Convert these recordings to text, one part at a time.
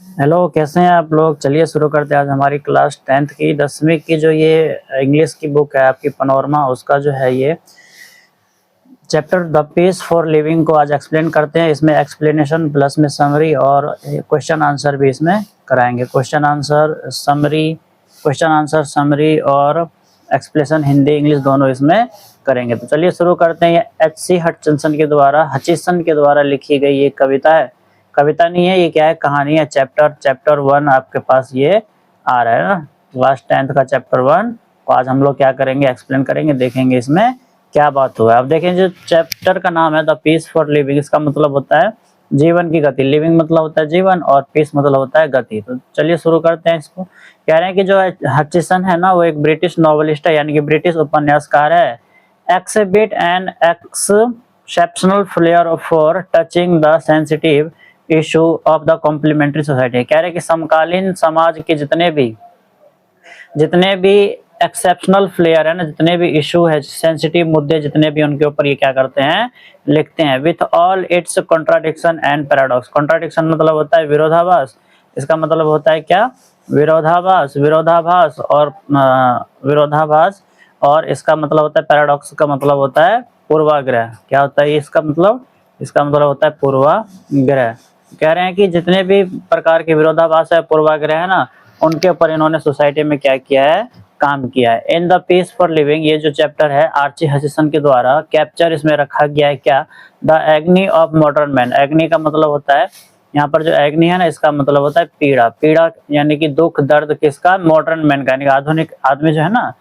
Hello, कैसे हैं आप लोग। चलिए शुरू करते हैं आज हमारी क्लास 10th की 10वीं की जो ये इंग्लिश की बुक है आपकी पनोरमा, उसका जो है ये chapter the peace for living को आज एक्सप्लेन करते हैं। इसमें एक्सप्लेनेशन प्लस में समरी और क्वेश्चन आंसर भी इसमें कराएंगे। क्वेश्चन आंसर समरी और एक्सप्लेनेशन हिंदी इंग्लिश दोनों इसमें करेंगे। तो चलिए शुरू करते हैं। ये H.C. हचिसन के द्वारा लिखी गई ये कविता है। कविता नहीं है, ये क्या है, कहानी है। चैप्टर 1 आपके पास ये आ रहा है ना, क्लास 10th का चैप्टर 1 को आज हम लोग क्या करेंगे, एक्सप्लेन करेंगे, देखेंगे इसमें क्या बात हुआ है। अब देखें, जो चैप्टर का नाम है द पीस फॉर लिविंग, इसका मतलब होता है जीवन की गति। लिविंग मतलब होता है जीवन और पीस मतलब होता है गति। तो चलिए शुरू करते हैं इसको। कह रहे हैं कि जो हचिसन है ना, वो एक ब्रिटिश नॉवेलिस्ट है, यानी कि ब्रिटिश उपन्यासकार है। Exhibit an exceptional flair for touching the sensitive issue of the complimentary society. कह रहे हैं कि समकालीन समाज के जितने भी एक्सेप्शनल फ्लेयर है ना, जितने भी इशू है, सेंसिटिव मुद्दे जितने भी, उनके ऊपर ये क्या करते हैं, लिखते हैं। With all it's contradiction and paradox. Contradiction मतलब होता है विरोधाभास। इसका मतलब होता है क्या, विरोधाभास और इसका मतलब होता है पैराडॉक्स का मतलब होता है पूर्वाग्रह। क्या होता है इसका मतलब होता है पूर्वाग्रह। कह रहे हैं कि जितने भी प्रकार के विरोधाभास है, पूर्वाग्रह है ना, उनके ऊपर इन्होंने सोसाइटी में क्या किया है, काम किया है। In the peace for living, ये जो चैप्टर है आर्ची हचिसन के द्वारा कैप्चर इसमें रखा गया है क्या, the agony of modern man. Agony का मतलब होता है, यहाँ पर जो एग्नी है ना, इसका मतलब होता है पीड़ा यानी कि दुख दर्द किसका, मॉडर्न मैन का, यानी कि आधुनिक आदमी जो है ना,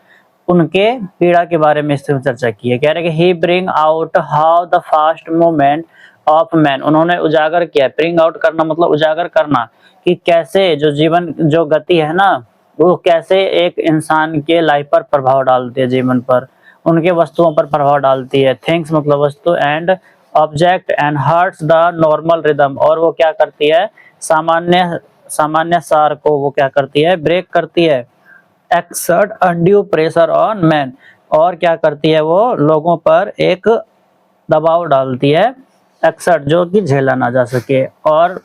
उनके पीड़ा के बारे में इसमें चर्चा की है। कह रहे कि ही bring out how the fast movement of man. उन्होंने उजागर किया। ब्रिंग आउट करना मतलब उजागर करना, कि कैसे जो जीवन जो गति है ना, वो कैसे एक इंसान के लाइफ पर प्रभाव डालती है, जीवन पर, उनके वस्तुओं पर प्रभाव डालती है। थिंग्स मतलब वस्तु, and object and hertz the normal rhythm. और वो क्या करती है, सामान्य सार को वो क्या करती है, ब्रेक करती है। Exert undue pressure on man. और क्या करती है, वो लोगों पर एक दबाव डालती है, एक्सर्ट जो कि झेला ना जा सके, और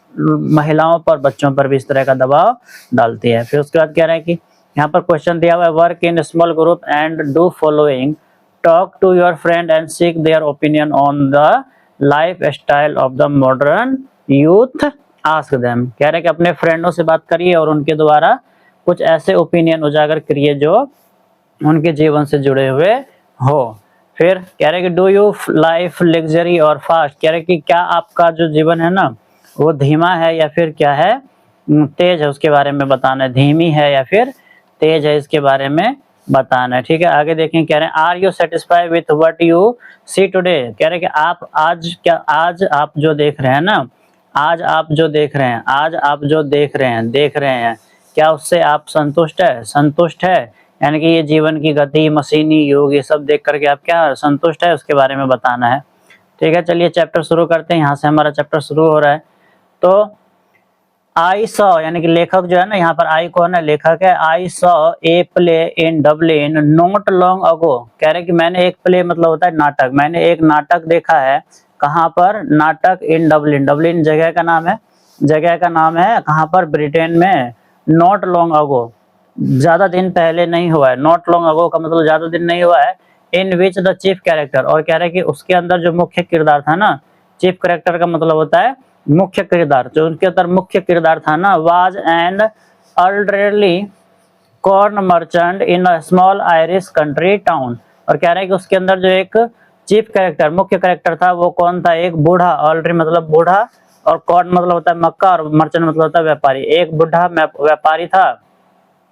महिलाओं पर, बच्चों पर भी इस तरह का दबाव डालती है। फिर उसके बाद कह रहे हैं कि यहाँ पर क्वेश्चन दिया हुआ है, work in small group and do following, talk to your friend and seek their opinion on the life style of the modern youth, ask them. कह रहे हैं कि अपने फ्रेंडों से बात करिए और उनके द्वारा कुछ ऐसे ओपिनियन उजागर करिए जो उनके जीवन से जुड़े हुए हो। फिर कह रहे कि डू यू लाइफ लग्जरी और फास्ट। कह रहे कि क्या आपका जो जीवन है ना, वो धीमा है या फिर क्या है, तेज है, उसके बारे में बताना है। धीमी है या फिर तेज है, इसके बारे में बताना है। ठीक है, आगे देखें। कह रहे हैं are you satisfy with what you see today. कह रहे कि आप आज आप जो देख रहे हैं ना, आज आप जो देख रहे हैं, क्या उससे आप संतुष्ट है। यानी कि ये जीवन की गति, मशीनी युग, ये सब देख करके आप क्या संतुष्ट है, उसके बारे में बताना है। ठीक है, चलिए चैप्टर शुरू करते हैं। यहाँ से हमारा चैप्टर शुरू हो रहा है। तो आई सॉ, यानी कि लेखक जो है ना, यहाँ पर आई कौन है, लेखक है। I saw a play in Dublin not long ago. कह रहे कि मैंने एक प्ले मतलब होता है नाटक, मैंने एक नाटक देखा है। कहाँ पर, नाटक इन डबलिन। डबलिन जगह का नाम है, कहाँ पर, ब्रिटेन में। नॉट लॉन्ग अगो, ज्यादा दिन पहले नहीं हुआ है। नॉट लॉन्ग अगो का मतलब ज्यादा दिन नहीं हुआ है। इन विच द चीफ कैरेक्टर, और कह रहे हैं कि उसके अंदर जो मुख्य किरदार था ना, चीफ कैरेक्टर का मतलब होता है मुख्य किरदार, जो उनके अंदर मुख्य किरदार था ना, was and elderly corn merchant in a small Irish country town. और कह रहे हैं कि उसके अंदर जो एक चीफ कैरेक्टर, मुख्य कैरेक्टर था, वो कौन था, एक बूढ़ा, ऑलरेडी मतलब बूढ़ा, और कॉर्न मतलब होता है मक्का, और मर्चेंट मतलब होता है व्यापारी। एक बूढ़ा व्यापारी था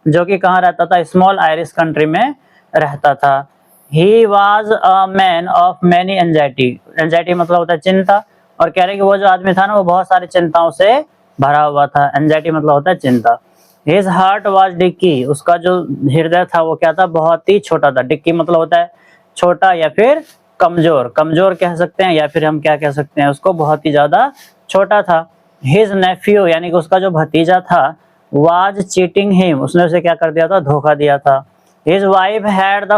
जो कि कहाँ रहता था, स्मॉल आयरिश कंट्री में रहता था। He was a man of many anxiety मतलब होता है चिंता। और कह रहे कि वो जो आदमी था ना, वो बहुत सारी चिंताओं से भरा हुआ था। एंजाइटी मतलब होता है चिंता। हिज हार्ट वॉज डिक्की, उसका जो हृदय था वो क्या था, बहुत ही छोटा था। डिक्की मतलब होता है छोटा या फिर कमजोर कह सकते हैं, या फिर हम क्या कह सकते हैं उसको, बहुत ही ज्यादा छोटा था। हिज नेफ्यू, यानी कि उसका जो भतीजा था, वाज चीटिंग हिम, उसने उसे क्या कर दिया था, धोखा दिया था। His wife had the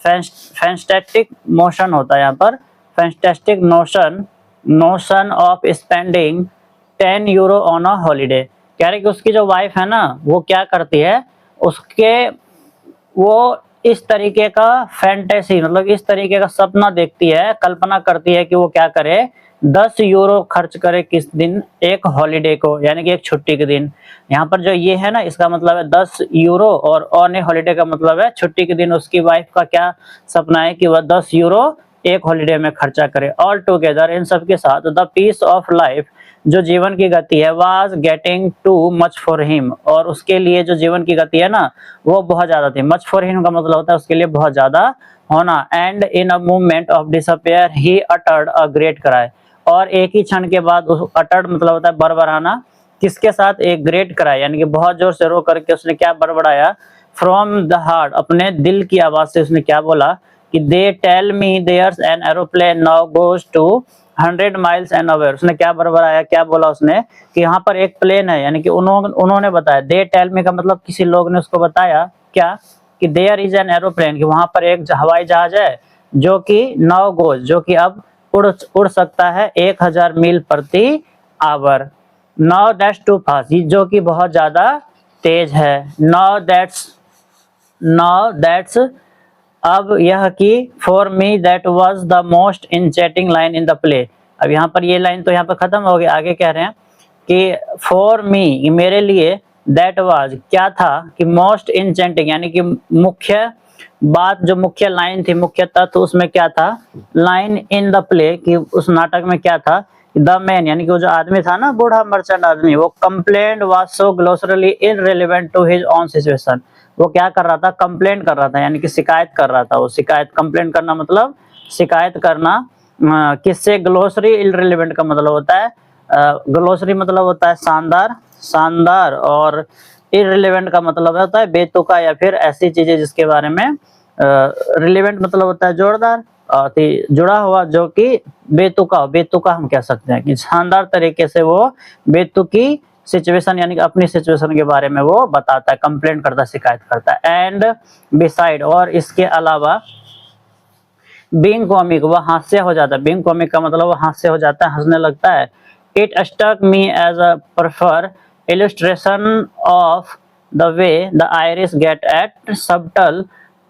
fantastic motion होता है यहाँ पर, fantastic notion of spending 10 euro on a holiday. कह रहे कि उसकी जो वाइफ है ना वो क्या करती है, उसके वो इस तरीके का फैंटेसी मतलब इस तरीके का सपना देखती है, कल्पना करती है कि वो क्या करे, 10 यूरो खर्च करे किस दिन, एक हॉलीडे को, यानी कि एक छुट्टी के दिन। यहाँ पर जो ये है ना इसका मतलब है 10 यूरो, और ऑन ए हॉलीडे का मतलब है छुट्टी के दिन उसकी वाइफ का क्या सपना है कि वह 10 यूरो एक हॉलीडे में खर्चा करे। ऑल टुगेदर, इन सब के साथ, द पीस ऑफ लाइफ, जो जीवन की गति है, was getting too much for him, और उसके लिए जो जीवन की गति है ना वो बहुत ज्यादा थी। मच फॉर हिम का मतलब होता है उसके लिए बहुत ज्यादा होना। And in a movement of disappear he uttered a great cry, और एक ही क्षण के बाद उस अटर्ड मतलब होता है बड़बड़ाना, किसके साथ, एक ग्रेट क्राई, यानी कि बहुत जोर से रो करके उसने क्या बड़बड़ाया, फ्रॉम द हार्ट, अपने दिल की आवाज से उसने क्या बोला कि they tell me there's an aeroplane now goes to 100 miles an hour. उसने क्या बड़बड़ाया, क्या बोला उसने कि यहाँ पर एक प्लेन है, यानी कि उन्होंने बताया। दे टेल मी का मतलब किसी लोग ने उसको बताया क्या, कि देयर इज एन एरोप्लेन, कि वहां पर एक हवाई जहाज है जो कि नाउ गोज, जो कि अब उड़ सकता है 1000 मील प्रति hour. Now that's too fast, जो कि बहुत ज्यादा तेज है। नाउ दैट्स अब यह कि for me that was the most enchanting line in the play. अब यहाँ पर ये लाइन तो यहाँ पर खत्म हो गई, आगे कह रहे हैं कि फॉर मी, मेरे लिए, दैट वाज क्या था, कि मोस्ट इंचेंटिंग, यानी कि मुख्य बात, जो मुख्य लाइन थी, मुख्य तत्व उसमें क्या था, लाइन इन द प्ले, कि उस नाटक में क्या था, द मैन, यानी कि वो जो आदमी था ना, बूढ़ा मर्चेंट आदमी, वो complaint was so grossly irrelevant to his own situation. वो क्या कर रहा था, कंप्लेंट कर रहा था, यानी कि शिकायत कर रहा था। वो शिकायत, कंप्लेंट करना मतलब शिकायत करना, किससे, ग्लोसरी इररिलेवेंट का मतलब होता है, ग्लोसरी मतलब होता है शानदार, शानदार, और इररिलेवेंट का मतलब होता है बेतुका या फिर ऐसी चीजें जिसके बारे में, रिलेवेंट मतलब होता है जोरदार, जुड़ा हुआ, जो कि बेतुका, बेतुका हम कह सकते हैं कि शानदार तरीके से वो बेतुकी सिचुएशन, यानी कि अपनी सिचुएशन के बारे में वो बताता है, कंप्लेंट करता है, शिकायत करता है। एंड बिसाइड, और इसके अलावा, बीइंग कॉमिक, वह हास्य हो जाता है। बीइंग कॉमिक का मतलब वो हास्य हो जाता है, हंसने लगता है। It struck me as a perfect illustration of the way the Irish get at subtle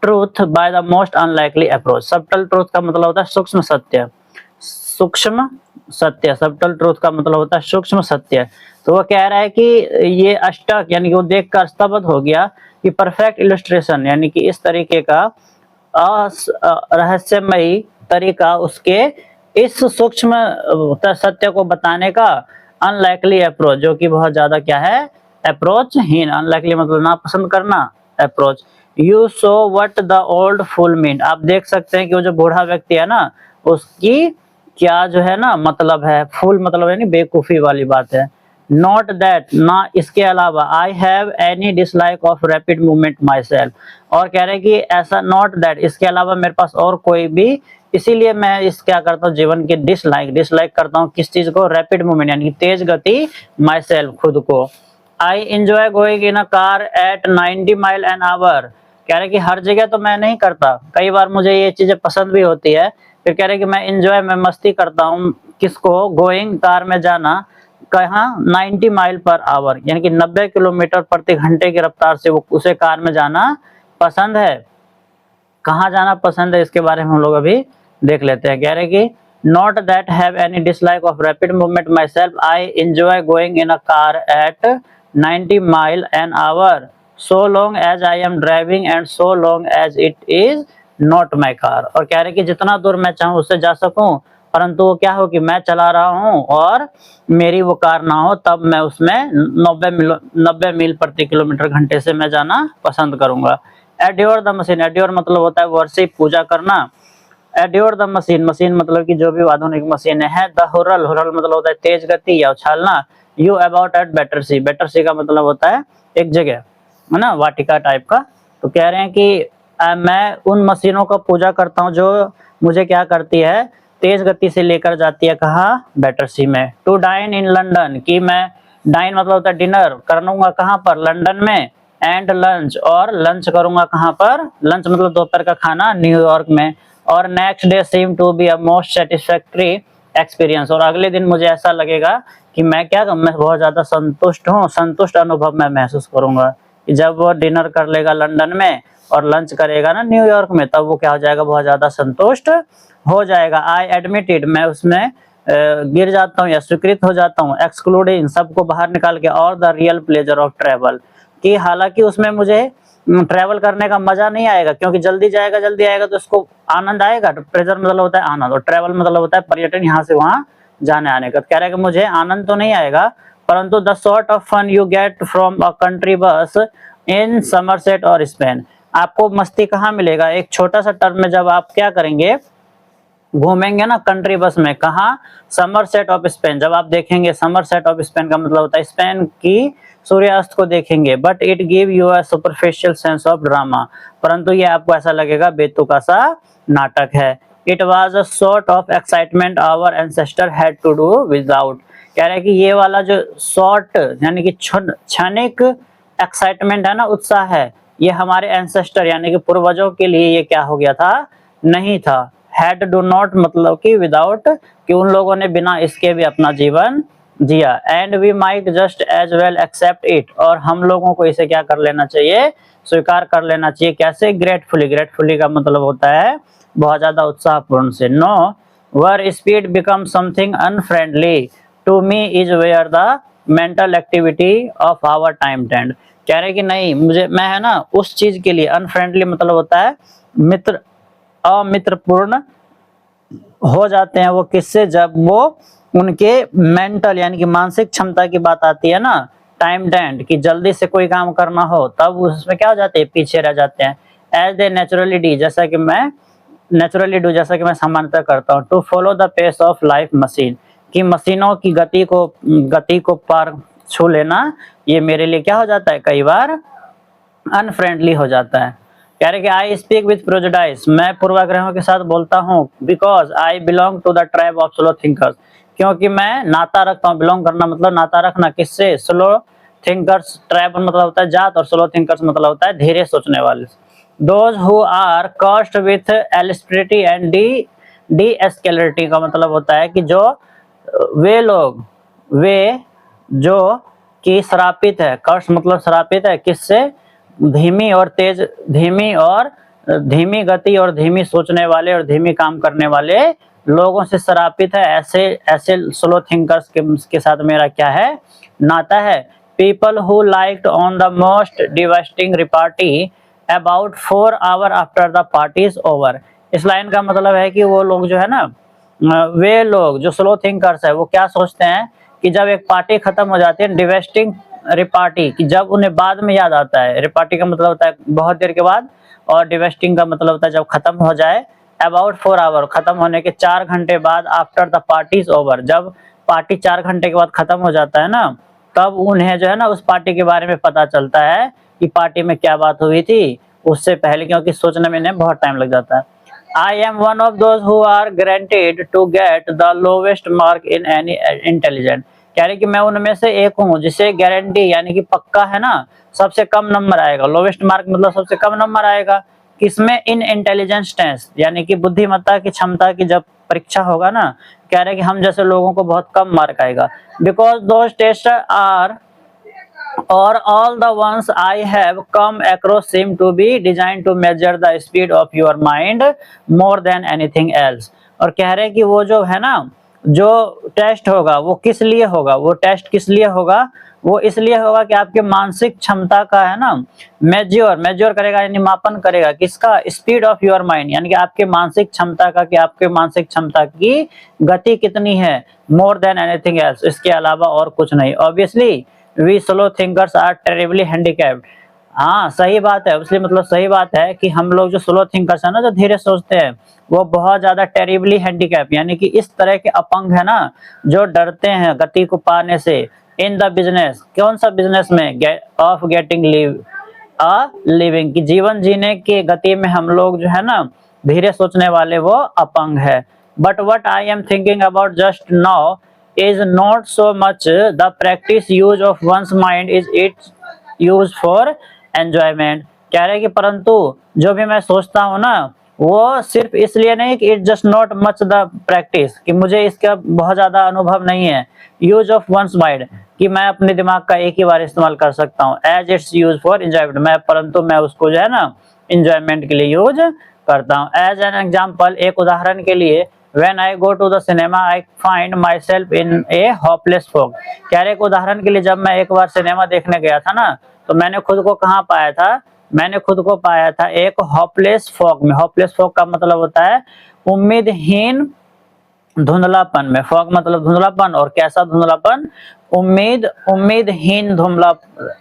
truth by the most unlikely approach। subtle truth का मतलब होता है सूक्ष्म सत्य, सूक्ष्म सत्य, subtle truth का मतलब होता है सूक्ष्म सत्य। तो वो कह रहा है कि ये अष्टक, यानी कि वो देखकर स्तब्ध हो गया कि परफेक्ट इलस्ट्रेशन, यानी कि इस तरीके का रहस्यमयी तरीका उसके इस सूक्ष्म सत्य को बताने का, अनलाइकली अप्रोच, जो कि बहुत ज्यादा क्या है, अप्रोच हीन। अनलाइकली मतलब ना पसंद करना, approach. You so what the old fool mean, आप देख सकते हैं कि वो जो बूढ़ा व्यक्ति है ना उसकी क्या जो है ना मतलब है, फूल मतलब यानी बेवकूफी वाली बात है। नॉट दैट, ना इसके अलावा, I have any dislike of rapid movement my self, और कह रहे हैं कि ऐसा, नॉट दैट, इसके अलावा मेरे पास और कोई भी, इसीलिए मैं इस क्या करता हूँ, जीवन के डिसलाइक करता हूँ, किस चीज को, रैपिड मूवमेंट, यानी कि तेज गति, माई सेल्फ, खुद को। आई enjoy going in a car at 90 mile an our, कह रहे कि हर जगह तो मैं नहीं करता, कई बार मुझे ये चीजें पसंद भी होती है। फिर कह रहे कि मैं एंजॉय, मैं मस्ती करता हूँ, किसको, गोइंग, कार में जाना, कहाँ, 90 माइल पर आवर, यानी कि 90 किलोमीटर प्रति घंटे की रफ्तार से वो उसे कार में जाना पसंद है। कहाँ जाना पसंद है इसके बारे में हम लोग अभी देख लेते हैं। कह रहे कि not that have any dislike of rapid movement myself, I enjoy going in a car at 90 mile an hour so long as I am driving and so long as it is not my car. और कह रहे कि जितना दूर मैं चाहूँ उससे जा सकूं, परंतु वो क्या हो कि मैं चला रहा हूँ और मेरी वो कार ना हो, तब मैं उसमें 90 मील प्रति किलोमीटर घंटे से मैं जाना पसंद करूंगा। एड्योर द मशीन, एड्योर मतलब होता है वर्शिप, पूजा करना। एड्योर द मशीन, मशीन मतलब कि जो भी आधुनिक मशीन है। द हुरल, हुरल मतलब होता है तेज गति या उछालना। You about at better see, better see का मतलब होता है एक जगह, है ना, वाटिका टाइप का। तो कह रहे हैं कि मैं उन मशीनों का पूजा करता हूँ जो मुझे क्या करती है, तेज गति से लेकर जाती है, कहाँ, बेटर सी में। टू डाइन इन लंदन, कि मैं, डाइन मतलब होता है डिनर, करूंगा कहाँ पर, लंदन में। एंड लंच, और लंच करूंगा कहाँ पर, लंच मतलब दोपहर का खाना, न्यूयॉर्क में। और next day seem to be a most satisfactory experience, और अगले दिन मुझे ऐसा लगेगा कि मैं बहुत ज्यादा संतुष्ट हूँ, संतुष्ट अनुभव मैं महसूस करूंगा। कि जब वो डिनर कर लेगा लंदन में और लंच करेगा ना न्यूयॉर्क में, तब वो क्या हो जाएगा, बहुत ज्यादा संतुष्ट हो जाएगा। आई एडमिट इट, मैं उसमें गिर जाता हूँ या स्वीकृत हो जाता हूँ, एक्सक्लूडिंग, सबको बाहर निकाल के, और the real pleasure of travel, कि हालांकि उसमें मुझे ट्रैवल करने का मजा नहीं आएगा, क्योंकि जल्दी आएगा तो उसको आनंद आएगा। तो प्लेजर मतलब होता है आनंद, और ट्रैवल मतलब होता है पर्यटन, यहाँ से वहाँ जाने आने का। कह रहा है कि मुझे आनंद तो नहीं आएगा, परंतु the sort of fun you get from a country bus in Somerset और स्पेन, आपको मस्ती कहाँ मिलेगा, एक छोटा सा टर्म में जब आप क्या करेंगे, घूमेंगे ना कंट्री बस में, कहाँ, समरसेट ऑफ स्पेन, जब आप देखेंगे समरसेट ऑफ स्पेन का मतलब होता है स्पेन की सूर्यास्त को देखेंगे। But it give you a superficial sense of drama, परंतु ये आपको ऐसा लगेगा बेतुका सा नाटक है। It was a sort of excitement our ancestor had to do without, कह रहे हैं कि ये वाला जो शॉर्ट यानी कि क्षणिक एक्साइटमेंट है ना, उत्साह है, ये हमारे एंसेस्टर यानी कि पूर्वजों के लिए ये क्या हो गया था, नहीं था। हैड डू नॉट मतलब कि विदाउट, कि उन लोगों ने बिना इसके भी अपना जीवन जिया। And we might just as well accept it, और हम लोगों को इसे क्या कर लेना चाहिए, स्वीकार कर लेना चाहिए। कैसे, ग्रेटफुली, ग्रेटफुली का मतलब होता है बहुत ज्यादा उत्साहपूर्ण से। No, where speed become something unfriendly to me is where the mental activity of our time tend, कह रहे कि नहीं, मैं है ना उस चीज के लिए, अनफ्रेंडली मतलब होता है मित्र, अमित्रपूर्ण हो जाते हैं वो, किससे, जब वो उनके मेंटल यानी कि मानसिक क्षमता की बात आती है ना, टाइम डेंट, कि जल्दी से कोई काम करना हो, तब उसमें क्या हो जाते हैं, पीछे रह जाते हैं। एज दे नेचुरली डी, जैसा कि मैं सामान्यतः करता हूँ। To follow the pace of life machine, कि मशीनों की गति को पार छू लेना, ये मेरे लिए क्या हो जाता है, कई बार अनफ्रेंडली हो जाता है। कह रहे कि आई स्पीक विथ प्रोजुडाइस, मैं पूर्वाग्रहों के साथ बोलता हूँ। Because I belong to the tribe of slow thinkers, क्योंकि मैं नाता रखता हूँ, बिलोंग करना मतलब नाता रखना, किससे, स्लो थिंकर्स, ट्राइब मतलब होता है जात, और स्लो थिंकर्स मतलब होता है धीरे सोचने वाले। Those who are cursed with alacrity and the celerity का मतलब होता है कि जो वे जो कि श्रापित है, कर्ष मतलब श्रापित है, किससे, धीमी और धीमी गति और धीमी सोचने वाले और धीमी काम करने वाले लोगों से श्रापित है। ऐसे स्लो थिंकर्स के साथ मेरा क्या है, नाता है। People who liked on the most devastating repartee about 4 hour after the party is over, इस लाइन का मतलब है कि वो लोग जो है ना, वे लोग जो स्लो थिंकर्स है, वो क्या सोचते हैं कि जब एक पार्टी खत्म हो जाती है, डिवेस्टिंग रिपार्टी, कि जब उन्हें बाद में याद आता है, रिपार्टी का मतलब होता है बहुत देर के बाद, और डिवेस्टिंग का मतलब होता है जब खत्म हो जाए, अबाउट 4 आवर, खत्म होने के 4 घंटे बाद, after the party is over, जब पार्टी 4 घंटे के बाद खत्म हो जाता है ना, तब उन्हें जो है ना उस पार्टी के बारे में पता चलता है कि पार्टी में क्या बात हुई थी उससे पहले, क्योंकि सोचने में इन्हें बहुत टाइम लग जाता है। I am one of those who are guaranteed to get the lowest mark in any intelligence, कह रहे कि मैं उनमें से एक हूँ जिसे गारंटी यानी कि पक्का है ना, सबसे कम नंबर आएगा। लोवेस्ट मार्क मतलब सबसे कम नंबर आएगा किसमें, इन इंटेलिजेंस टेस्ट, यानी कि बुद्धिमत्ता की क्षमता की जब परीक्षा होगा ना, कह रहे कि हम जैसे लोगों को बहुत कम मार्क आएगा। Because those test are or all the ones I have come across seem to be designed to measure the speed of your mind more than anything else, और कह रहे हैं कि वो जो है ना, जो टेस्ट होगा वो किस लिए होगा, वो टेस्ट किस लिए होगा, वो इसलिए होगा कि आपके मानसिक क्षमता का है ना, मेजर करेगा यानी मापन करेगा, किसका, स्पीड ऑफ योर माइंड, यानी कि आपके मानसिक क्षमता का, कि आपके मानसिक क्षमता की गति कितनी है, मोर देन एनीथिंग एल्स, इसके अलावा और कुछ नहीं। Obviously we slow thinkers are terribly handicapped, हाँ सही बात है, इसलिए मतलब सही बात है कि हम लोग जो स्लो थिंकर्स है ना, जो धीरे सोचते हैं, वो बहुत ज्यादा टेरिबली हैंडीकैप यानी कि इस तरह के अपंग है ना, जो डरते हैं गति को पाने से। इन द बिजनेस, कौन सा बिजनेस में, ऑफ गेटिंग लिविंग, की जीवन जीने की गति में हम लोग जो है ना धीरे सोचने वाले वो अपंग है। But what I am thinking about just now is not so much the practice use of one's mind is its use for enjoyment, कह रहे कि परंतु जो भी मैं सोचता हूँ ना, वो सिर्फ इसलिए नहीं कि it just not much the practice, कि मुझे इसका बहुत ज्यादा अनुभव नहीं है, यूज ऑफ वंस माइंड, कि मैं अपने दिमाग का एक ही बार इस्तेमाल कर सकता हूँ, as it's use for enjoyment, मैं परंतु मैं उसको जो है ना एंजॉयमेंट के लिए यूज करता हूँ। एज एन एग्जाम्पल, एक उदाहरण के लिए, When I go to the cinema, I find myself in a hopeless fog। कह रहे एक उदाहरण के लिए, जब मैं एक बार सिनेमा देखने गया था ना, तो मैंने खुद को कहाँ पाया था, मैंने खुद को पाया था एक हॉपलेस फॉग में। हॉपलेस फॉग का मतलब होता है उम्मीदहीन धुंधलापन में। फॉग मतलब धुंधलापन, और कैसा धुंधलापन, उम्मीदहीन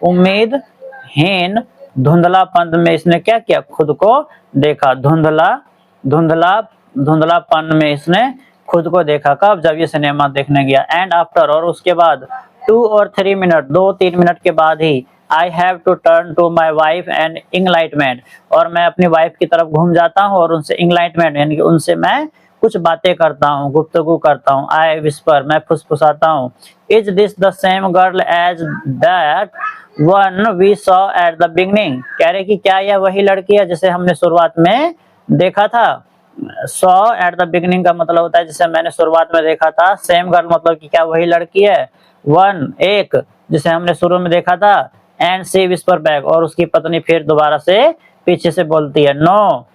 उम्मीदहीन धुंधलापन में इसने क्या किया, खुद को देखा। धुंधलापन में इसने खुद को देखा। कब, जब ये सिनेमा देखने गया। एंड आफ्टर, और उसके बाद 2 और 3 मिनट, 2-3 मिनट के बाद ही, I have to turn to my wife and enlightenment, और मैं अपनी वाइफ की तरफ घूम जाता हूँ और उनसे इंगलाइटमेंट यानी कि उनसे मैं कुछ बातें करता हूँ, गुफ्तगू करता हूँ। आई विस्पर, मैं फुसफुसाता हूँ। Is this the same girl as that one we saw at the beginning. कह रहे कि क्या यह वही लड़की है जिसे हमने शुरुआत में देखा था। सॉ एट द बिगनिंग का मतलब होता है जिसे मैंने शुरुआत में देखा था। सेम गर्ल मतलब कि क्या वही लड़की है। वन, एक, जिसे हमने शुरू में देखा था। एंड सी विस्पर बैक, और उसकी पत्नी फिर दोबारा से पीछे से बोलती है, नो,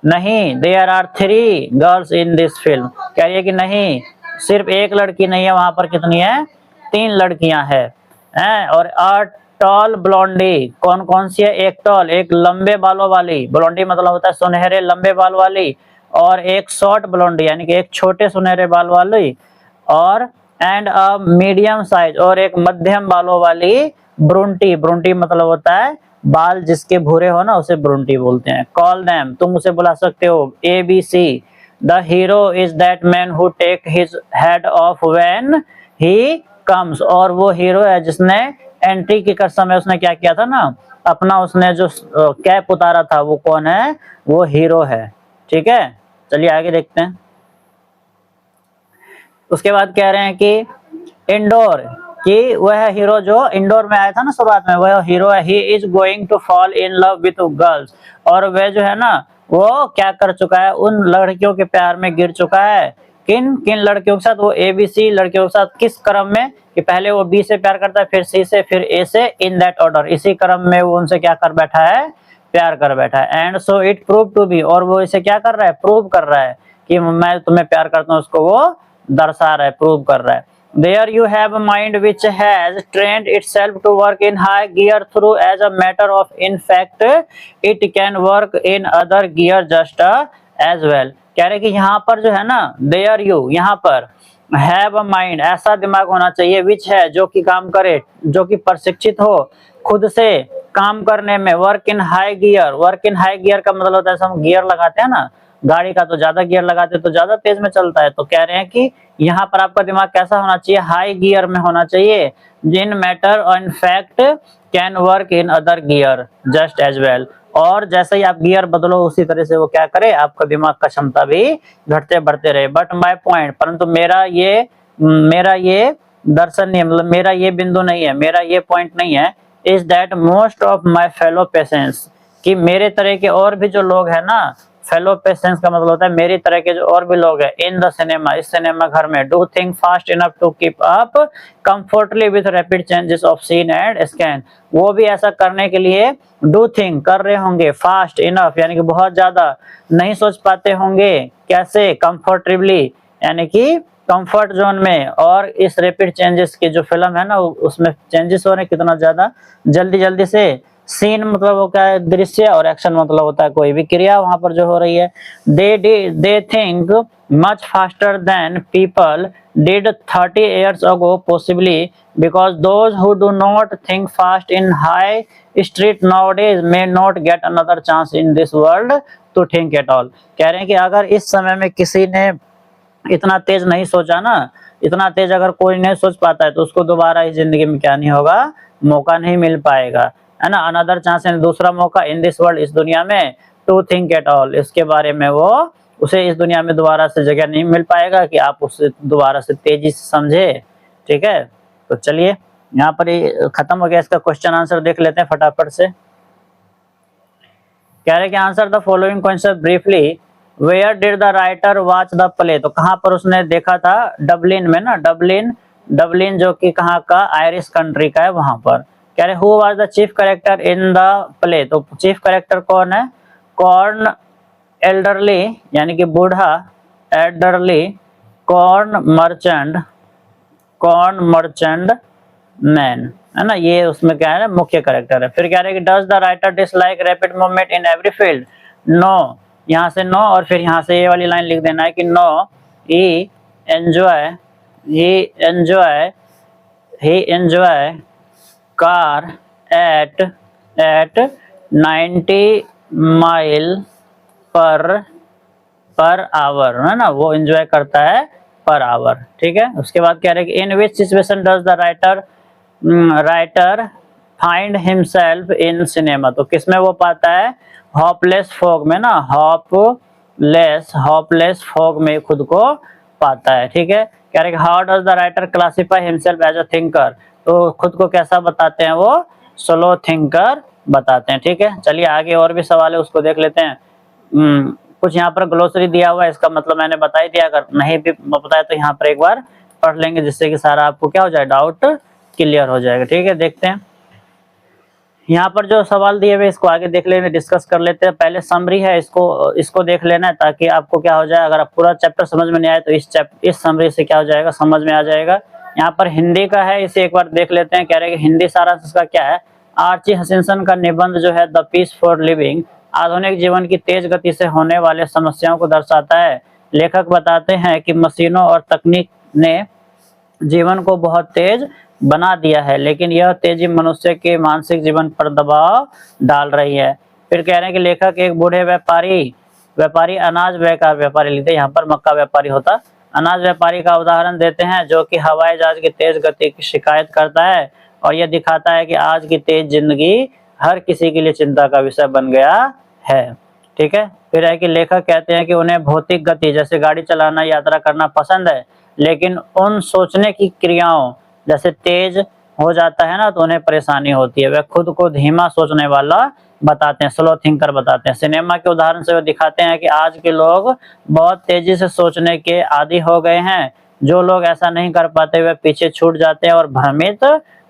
नहीं, there are 3 girls in this film. कह रही है कि नहीं, सिर्फ एक लड़की नहीं है वहां पर, कितनी है, 3 लड़कियां हैं। और अ टॉल ब्लॉन्डी, कौन कौन सी है, एक टॉल, एक लंबे बालों वाली, ब्लॉन्डी मतलब होता है सुनहरे लंबे बाल वाली, और एक शॉर्ट ब्लॉन्डी यानी कि एक छोटे सुनहरे बाल वाली, और एंड अ मीडियम साइज, और एक मध्यम बालों वाली ब्रूंटी। ब्रूंटी मतलब होता है बाल जिसके भूरे हो ना, उसे ब्रूंटी बोलते हैं। कॉल देम, तुम उसे बुला सकते हो। ABC, the hero is that man who take his head off when he comes, और वो हीरो है जिसने एंट्री के समय उसने क्या किया था ना, अपना उसने जो कैप उतारा था, वो कौन है, वो हीरो है। ठीक है, चलिए आगे देखते हैं। उसके बाद कह रहे हैं कि इंडोर, कि वह हीरो जो इंडोर में आया था ना शुरुआत में, वह हीरो है। He is going to fall in love with girls, और वह जो है ना वो क्या कर चुका है, उन लड़कियों के प्यार में गिर चुका है। किन किन लड़कियों के साथ, वो ABC लड़कियों के साथ। किस क्रम में, कि पहले वो B से प्यार करता है, फिर C से, फिर A से, इन दैट ऑर्डर, इसी क्रम में वो उनसे क्या कर बैठा है, प्यार कर बैठा है। And so it prove to be, और वो इसे क्या कर रहा है, प्रूव कर रहा है कि मैं तुम्हें प्यार करता हूँ, उसको वो दर्शा रहा है, प्रूव कर रहा है। There you have a mind which has trained itself to work in high gear through as a matter of in fact it can work in other gear just as well। कह रहे कि यहाँ पर जो है ना, there you, यहाँ पर have a mind, ऐसा दिमाग होना चाहिए, which है, जो कि काम करे, जो कि प्रशिक्षित हो खुद से काम करने में। Work in high gear, work in high gear का मतलब होता है हम गियर लगाते हैं ना गाड़ी का, तो ज्यादा गियर लगाते तो ज्यादा तेज में चलता है। तो कह रहे हैं कि यहाँ पर आपका दिमाग कैसा होना चाहिए, हाई गियर में होना चाहिए। Engine matter in fact can work in other gear just as well, और जैसे ही आप गियर बदलो उसी तरह से वो क्या करे, आपका दिमाग का क्षमता भी घटते बढ़ते रहे। बट माई पॉइंट, परंतु मेरा ये दर्शन नहीं, मतलब मेरा ये बिंदु नहीं है, मेरा ये पॉइंट नहीं है, is that most of my fellow patients, कि मेरे तरह के और भी जो लोग हैं ना, फेलो पेशेंट्स का मतलब होता है मेरी तरह के जो और भी लोग हैं, इन द सिनेमा, इस सिनेमा घर में, do think fast enough to keep up comfortably with rapid changes of scene and scan. वो भी ऐसा करने के लिए डू थिंक कर रहे होंगे, फास्ट इनफ यानी कि बहुत ज्यादा नहीं सोच पाते होंगे, कैसे, कंफर्टेबली यानी कि कंफर्ट जोन में, और इस रैपिड चेंजेस की जो फिल्म है ना उसमें चेंजेस हो रहे हैं कितना ज्यादा जल्दी जल्दी से। सीन मतलब वो क्या है, दृश्य, और एक्शन मतलब होता है कोई भी क्रिया वहां पर जो हो रही है। They think much faster than people did 30 years ago possibly because those who do not think fast in high street nowadays may not get another chance in this world to think at all। कह रहे हैं कि अगर इस समय में किसी ने इतना तेज नहीं सोचा ना, इतना तेज अगर कोई नहीं सोच पाता है तो उसको दोबारा इस जिंदगी में क्या नहीं होगा, मौका नहीं मिल पाएगा, है ना। अनदर चांस यानी दूसरा मौका, इन दिस वर्ल्ड, इस दुनिया में, टू थिंक एट ऑल, इसके बारे में वो उसे इस दुनिया में दोबारा से जगह नहीं मिल पाएगा कि आप उसे दोबारा से तेजी से समझे। ठीक है, तो चलिए यहाँ पर ही खत्म हो गया, इसका क्वेश्चन आंसर देख लेते हैं फटाफट से। कह रहे कि answer the following question briefly where did the writer watch the play, तो कहाँ पर उसने देखा था, डबलिन में ना, डबलिन, डबलिन जो कि कहाँ का, आयरिश कंट्री का है वहां पर। कह रहे who was the chief character in the play, तो चीफ कैरेक्टर कौन है, कॉर्न एल्डरली यानी कि बूढ़ा, elderly corn merchant, corn merchant man, है ना, ये उसमें क्या है, मुख्य कैरेक्टर है। फिर कह रहे हैं कि does the writer dislike rapid movement in every field, no, यहाँ से नो और फिर यहाँ से ये वाली लाइन लिख देना है कि no he enjoy, he enjoy, he enjoy car at 90 mile per hour, है ना, वो एंजॉय करता है पर आवर। ठीक है, उसके बाद कह रहे हैं कि in which situation does the writer find himself in cinema, तो किसमें वो पाता है, होपलेस फॉग में ना, होपलेस फॉग में खुद को पाता है। ठीक है, कह रहे हैं how does the writer classify himself as a thinker, तो खुद को कैसा बताते हैं वो, स्लो थिंकर बताते हैं। ठीक है, चलिए आगे और भी सवाल है उसको देख लेते हैं। कुछ यहाँ पर ग्लोसरी दिया हुआ है, इसका मतलब मैंने बता ही दिया, अगर नहीं भी बताया तो यहाँ पर एक बार पढ़ लेंगे जिससे कि सारा आपको क्या हो जाए, डाउट क्लियर हो जाएगा। ठीक है, देखते हैं यहाँ पर जो सवाल दिए हुए इसको आगे देख लेंगे, डिस्कस कर लेते हैं। पहले समरी है, इसको देख लेना है ताकि आपको क्या हो जाए, अगर आप पूरा चैप्टर समझ में नहीं आए तो इस समरी से क्या हो जाएगा, समझ में आ जाएगा। यहाँ पर हिंदी का है, इसे एक बार देख लेते हैं। कह रहे हैं कि हिंदी सारांश इसका क्या है, आर्ची हचिंसन का निबंध जो है द पीस फॉर लिविंग आधुनिक जीवन की तेज गति से होने वाले समस्याओं को दर्शाता है। लेखक बताते हैं कि मशीनों और तकनीक ने जीवन को बहुत तेज बना दिया है, लेकिन यह तेजी मनुष्य के मानसिक जीवन पर दबाव डाल रही है। फिर कह रहे हैं कि लेखक एक बूढ़े व्यापारी अनाज का व्यापारी लिखते, यहाँ पर मक्का व्यापारी होता, अनाज व्यापारी का उदाहरण देते हैं जो कि हवाई जहाज की तेज गति की शिकायत करता है और यह दिखाता है कि आज की तेज जिंदगी हर किसी के लिए चिंता का विषय बन गया है। ठीक है, फिर है कि लेखक कहते हैं कि उन्हें भौतिक गति जैसे गाड़ी चलाना, यात्रा करना पसंद है, लेकिन उन सोचने की क्रियाओं जैसे तेज हो जाता है ना तो उन्हें परेशानी होती है। वे खुद को धीमा सोचने वाला बताते हैं, स्लो थिंकर बताते हैं। सिनेमा के उदाहरण से वे दिखाते हैं कि आज के लोग बहुत तेजी से सोचने के आदी हो गए हैं। जो लोग ऐसा नहीं कर पाते वे पीछे छूट जाते हैं और भ्रमित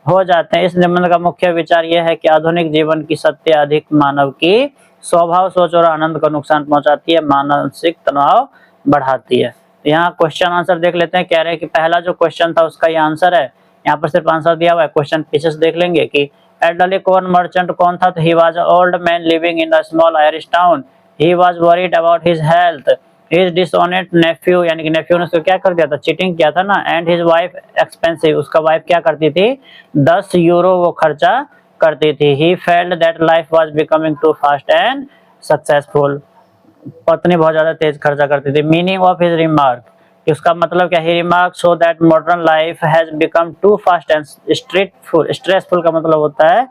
हो जाते हैं। इस निबंध का मुख्य विचार यह है कि आधुनिक जीवन की सत्य अधिक मानव की स्वभाव, सोच और आनंद को नुकसान पहुंचाती है, मानसिक तनाव बढ़ाती है। यहाँ क्वेश्चन आंसर देख लेते हैं। कह रहे हैं कि पहला जो क्वेश्चन था उसका ये आंसर है, यहाँ पर सिर्फ आंसर दिया हुआ है, क्वेश्चन पीछे से देख लेंगे कि एल्डरली कॉर्न मर्चेंट कौन था, तो he was a old man living in a small Irish town, he was worried about his health, his dishonest nephew, यानी कि नेफ्यू ने उसको क्या कर दिया था, चीटिंग किया था ना, एंड हिज वाइफ एक्सपेंसिव, उसका वाइफ क्या करती थी, 10 यूरो वो खर्चा करती थी। He felt that life was becoming too fast and successful, पत्नी बहुत ज्यादा तेज खर्चा करती थी। मीनिंग ऑफ हिज रिमार्क, उसका मतलब क्या, he remark so that modern life has become too fast and stressful का मतलब होता है,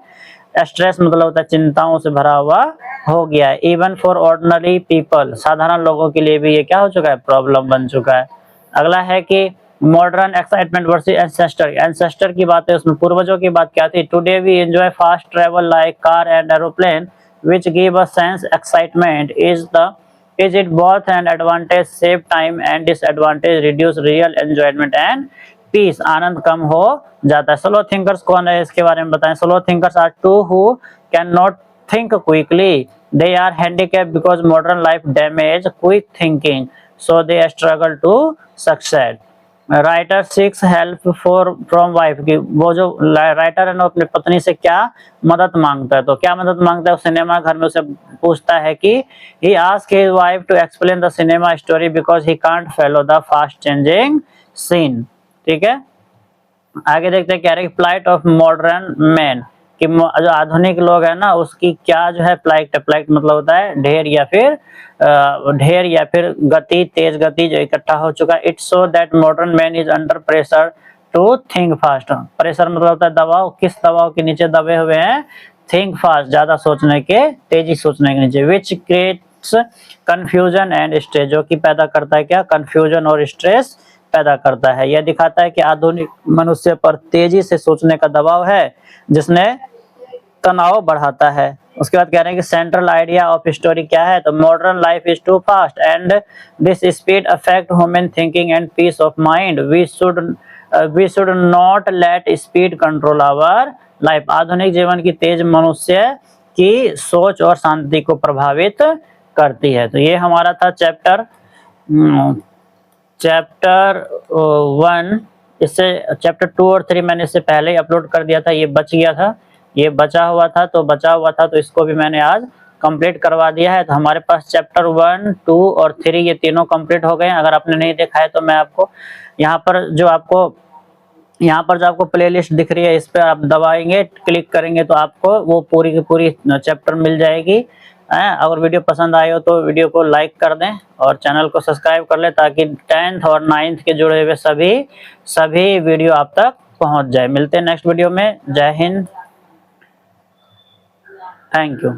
स्ट्रेस मतलब होता है चिंताओं से भरा हुआ हो गया है। इवन फॉर ऑर्डिनरी पीपल, साधारण लोगों के लिए भी ये क्या हो चुका है, प्रॉब्लम बन चुका है। अगला है कि मॉडर्न एक्साइटमेंट वर्सेस एंसेस्टर की बात है, उसमें पूर्वजों की बात क्या थी, today we enjoy fast travel like car and aeroplane which give us sense excitement is it both an advantage save time and disadvantage reduce real enjoyment and peace, आनंद कम हो जाता है। स्लो थिंकर्स कौन है इसके बारे में बताएं। Slow thinkers are to who can not think quickly, they are handicapped because modern life damage quick thinking, so they struggle to succeed. Writer seeks help from wife, की वो जो राइटर है ना अपनी पत्नी से क्या मदद मांगता है, तो क्या मदद मांगता है, सिनेमा घर में उसे पूछता है कि he ask his wife to explain the cinema story because he can't follow the fast changing scene. ठीक है, आगे देखते हैं क्या है, प्लाइट ऑफ मॉडर्न मैन, कि जो आधुनिक लोग है ना उसकी क्या जो है प्लाइट, प्लाइट मतलब होता है ढेर या फिर गति, तेज गति जो इकट्ठा हो चुका है। It's so that modern man is under pressure to think fast, pressure मतलब होता है दबाव, किस दबाव के नीचे दबे हुए हैं, थिंक फास्ट, ज्यादा सोचने के, तेजी सोचने के नीचे। Which creates confusion and stress, जो कि पैदा करता है क्या, कंफ्यूजन और स्ट्रेस पैदा करता है। यह दिखाता है कि आधुनिक मनुष्य पर तेजी से सोचने का दबाव है, जिसने तनाव बढ़ाता है। उसके बाद कह रहे हैं कि सेंट्रल आइडिया ऑफ स्टोरी क्या है, तो modern life is too fast and this speed affect human thinking and peace of mind, we should not let speed control our life. आधुनिक जीवन की तेज मनुष्य की सोच और शांति को प्रभावित करती है। तो ये हमारा था चैप्टर 1। इससे चैप्टर 2 और 3 मैंने इससे पहले ही अपलोड कर दिया था, ये बच गया था, ये बचा हुआ था, तो इसको भी मैंने आज कंप्लीट करवा दिया है। तो हमारे पास चैप्टर 1, 2 और 3 ये तीनों कंप्लीट हो गए हैं। अगर आपने नहीं देखा है तो मैं आपको यहाँ पर जो आपको प्लेलिस्ट दिख रही है, इस पर आप दबाएंगे, क्लिक करेंगे तो आपको वो पूरी की पूरी चैप्टर मिल जाएगी। अगर वीडियो पसंद आए हो तो वीडियो को लाइक कर दें और चैनल को सब्सक्राइब कर लें, ताकि 10th और 9th के जुड़े हुए सभी वीडियो आप तक पहुंच जाए। मिलते हैं नेक्स्ट वीडियो में। जय हिंद, थैंक यू।